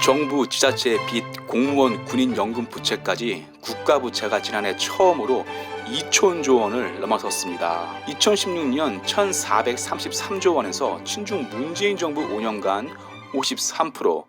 정부, 지자체 빚, 공무원, 군인 연금 부채까지 국가 부채가 지난해 처음으로 2천조 원을 넘어섰습니다. 2016년 1,433조 원에서 친중 문재인 정부 5년간 53%,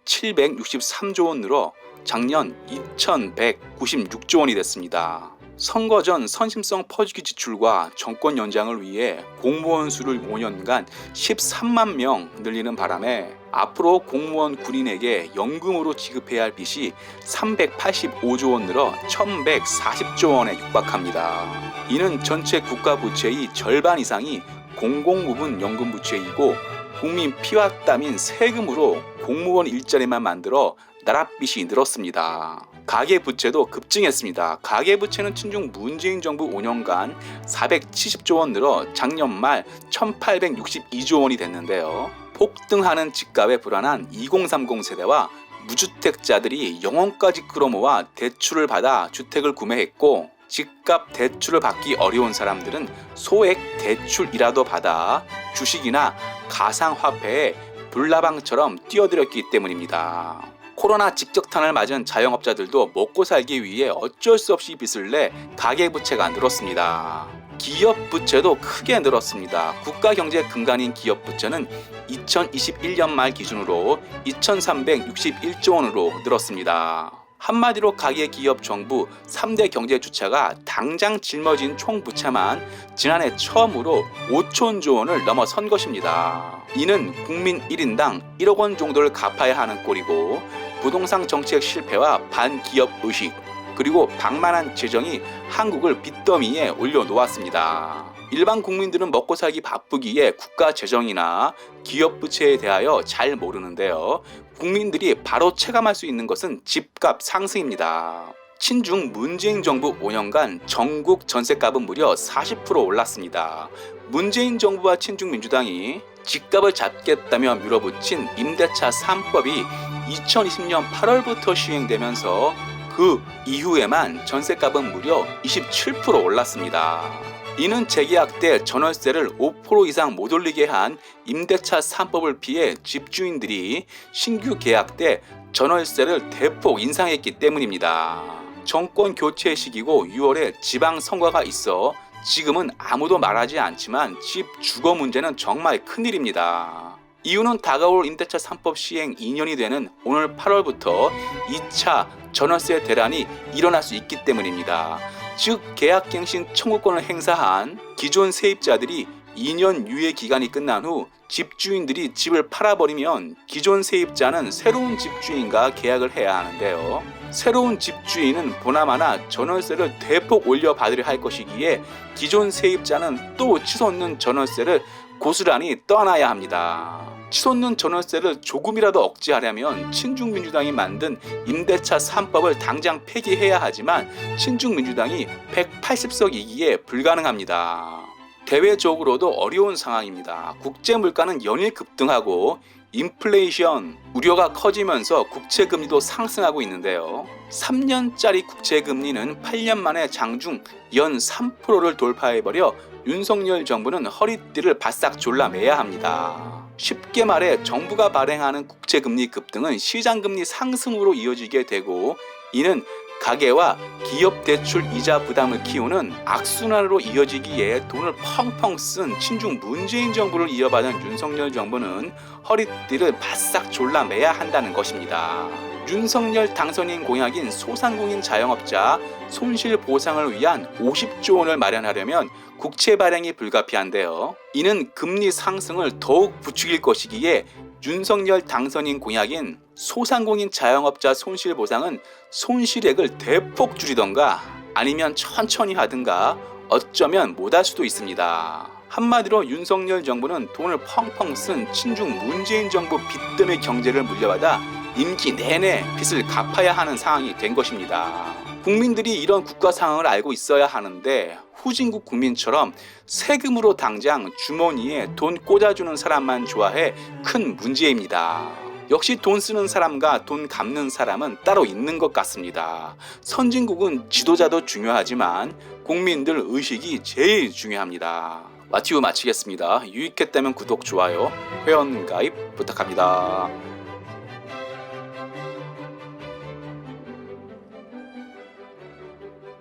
763조 원 늘어 작년 2,196조 원이 됐습니다. 선거 전 선심성 퍼주기 지출과 정권 연장을 위해 공무원 수를 5년간 13만 명 늘리는 바람에 앞으로 공무원 군인에게 연금으로 지급해야 할 빚이 385조 원 늘어 1,140조 원에 육박합니다. 이는 전체 국가 부채의 절반 이상이 공공부문 연금 부채이고 국민 피와 땀인 세금으로 공무원 일자리만 만들어 나랏빚이 늘었습니다. 가계부채도 급증했습니다. 가계부채는 친중 문재인 정부 5년간 470조 원 늘어 작년 말 1,862조 원이 됐는데요. 폭등하는 집값에 불안한 2030 세대와 무주택자들이 영혼까지 끌어모아 대출을 받아 주택을 구매했고, 집값 대출을 받기 어려운 사람들은 소액 대출이라도 받아 주식이나 가상화폐에 불나방처럼 뛰어들었기 때문입니다. 코로나 직격탄을 맞은 자영업자들도 먹고 살기 위해 어쩔 수 없이 빚을 내 가계부채가 늘었습니다. 기업부채도 크게 늘었습니다. 국가경제 근간인 기업부채는 2021년 말 기준으로 2,361조 원으로 늘었습니다. 한마디로 가계기업 정부 3대 경제주체가 당장 짊어진 총부채만 지난해 처음으로 5천조 원을 넘어선 것입니다. 이는 국민 1인당 1억 원 정도를 갚아야 하는 꼴이고, 부동산 정책 실패와 반기업 의식, 그리고 방만한 재정이 한국을 빚더미에 올려놓았습니다. 일반 국민들은 먹고 살기 바쁘기에 국가 재정이나 기업 부채에 대하여 잘 모르는데요. 국민들이 바로 체감할 수 있는 것은 집값 상승입니다. 친중 문재인 정부 5년간 전국 전셋값은 무려 40% 올랐습니다. 문재인 정부와 친중 민주당이 집값을 잡겠다며 밀어붙인 임대차 3법이 2020년 8월부터 시행되면서 그 이후에만 전셋값은 무려 27% 올랐습니다. 이는 재계약 때 전월세를 5% 이상 못 올리게 한 임대차 3법을 피해 집주인들이 신규 계약 때 전월세를 대폭 인상했기 때문입니다. 정권 교체 시기고 6월에 지방선거가 있어 지금은 아무도 말하지 않지만 집 주거 문제는 정말 큰일입니다. 이유는 다가올 임대차 3법 시행 2년이 되는 오늘 8월부터 2차 전월세 대란이 일어날 수 있기 때문입니다. 즉 계약갱신 청구권을 행사한 기존 세입자들이 2년 유예 기간이 끝난 후 집주인들이 집을 팔아버리면 기존 세입자는 새로운 집주인과 계약을 해야 하는데요. 새로운 집주인은 보나마나 전월세를 대폭 올려받으려 할 것이기에 기존 세입자는 또 치솟는 전월세를 고스란히 떠나야 합니다. 치솟는 전월세를 조금이라도 억제하려면 친중민주당이 만든 임대차 3법을 당장 폐기해야 하지만 친중민주당이 180석이기에 불가능합니다. 대외적으로도 어려운 상황입니다. 국제물가는 연일 급등하고 인플레이션 우려가 커지면서 국채금리도 상승하고 있는데요. 3년짜리 국채금리는 8년 만에 장중 연 3%를 돌파해버려 윤석열 정부는 허리띠를 바싹 졸라매야 합니다. 쉽게 말해 정부가 발행하는 국채금리 급등은 시장금리 상승으로 이어지게 되고, 이는 가계와 기업 대출 이자 부담을 키우는 악순환으로 이어지기에 돈을 펑펑 쓴 친중 문재인 정부를 이어받은 윤석열 정부는 허리띠를 바싹 졸라매야 한다는 것입니다. 윤석열 당선인 공약인 소상공인 자영업자 손실 보상을 위한 50조 원을 마련하려면 국채 발행이 불가피한데요. 이는 금리 상승을 더욱 부추길 것이기에 윤석열 당선인 공약인 소상공인 자영업자 손실 보상은 손실액을 대폭 줄이던가 아니면 천천히 하든가 어쩌면 못할 수도 있습니다. 한마디로 윤석열 정부는 돈을 펑펑 쓴 친중 문재인 정부 빚더미 경제를 물려받아 임기 내내 빚을 갚아야 하는 상황이 된 것입니다. 국민들이 이런 국가 상황을 알고 있어야 하는데 후진국 국민처럼 세금으로 당장 주머니에 돈 꽂아주는 사람만 좋아해 큰 문제입니다. 역시 돈 쓰는 사람과 돈 갚는 사람은 따로 있는 것 같습니다. 선진국은 지도자도 중요하지만 국민들 의식이 제일 중요합니다. 마티우 마치겠습니다. 유익했다면 구독, 좋아요, 회원 가입 부탁합니다.